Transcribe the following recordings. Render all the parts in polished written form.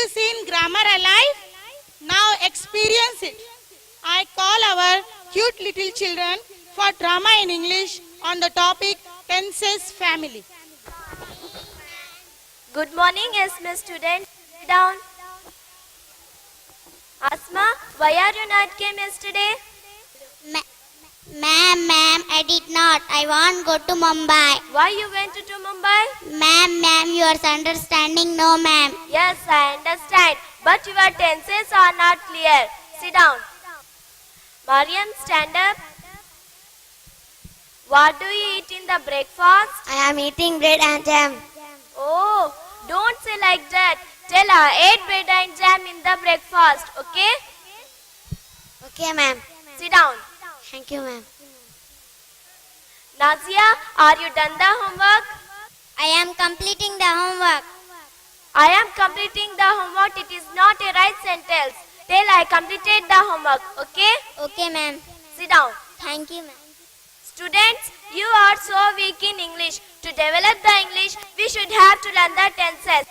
you seen grammar alive? Now experience it. I call our cute little children for drama in English on the topic tenses family. Good morning, Asma student. Sit down. Asma, why are you not came yesterday? Ma'am, I did not. I want go to Mumbai. Why you went to Mumbai? Ma'am, you are understanding? No, ma'am. Yes, I understand. But your tenses are not clear. Sit down. Mariam, stand up. What do you eat in the breakfast? I am eating bread and jam. Oh, don't say like that. Tell her 8 bread and jam in the breakfast, okay? Okay, ma'am. Sit down. Thank you, ma'am. Nazia, are you done the homework? I am completing the homework. I am completing the homework. It is not a right sentence. Tell I completed the homework, okay? Okay, ma'am. Sit down. Thank you, ma'am. Students, you are so weak in English. To develop the English, we should have to learn the tenses.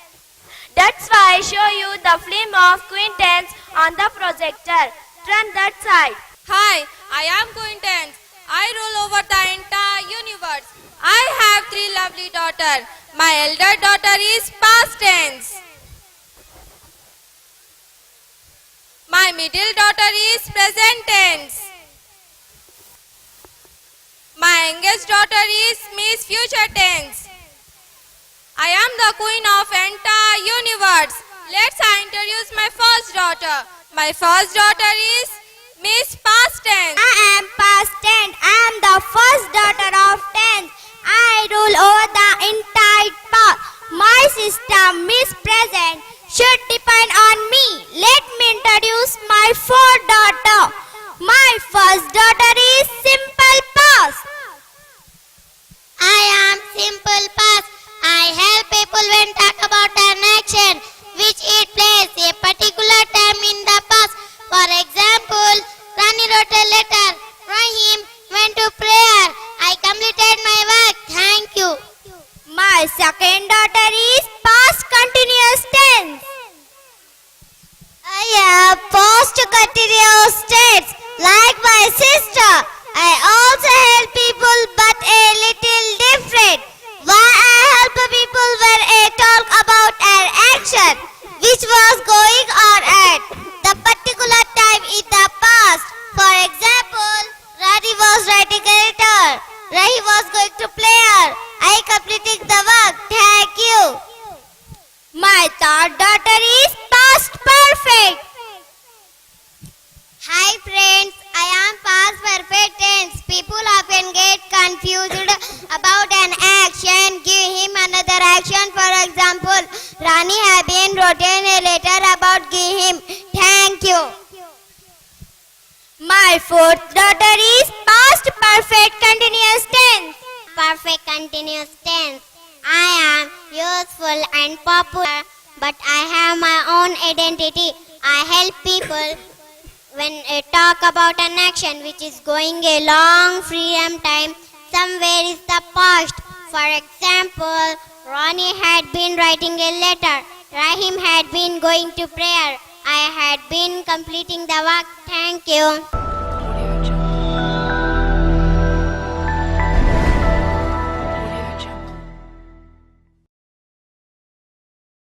That's why I show you the film of Queen Tense on the projector. Turn that side. Hi, I am Quintance. I rule over the entire universe. I have 3 lovely daughters. My elder daughter is past tense. My middle daughter is present tense. My youngest daughter is Miss Future Tense. I am the queen of entire universe. Let's introduce my first daughter. My first daughter is Miss Past Tense. I am past tense. I am the first daughter of tense. I rule over the entire past. My sister, Miss Present, should depend on me. Let me introduce my fourth daughter. My first daughter is Simple Past. I am Simple Past. I help people when talk about an action which it plays a particular time in the past. For example, Rani wrote a letter. Rahim went to prayer. I completed my work. Thank you. My second daughter is past continuous tense. I have past continuous tense. Like my sister, I also help people but a little different. Why I help people when I talk about an action which was going on at the particular time in the past. For example, Rani was writing a letter. Rahi was going to prayer. I completing the work. Thank you. My third daughter is past perfect. Hi friends, I am past perfect tense. People often get confused about an action. Give him another action. For example, Rani have been written a letter about give him. Thank you. My fourth daughter is past perfect continuous tense. Perfect continuous tense. I am useful and popular, but I have my own identity. I help people when I talk about an action which is going a long freedom time. Somewhere is the past. For example, Ronnie had been writing a letter. Rahim had been going to prayer. I had been completing the work. Thank you.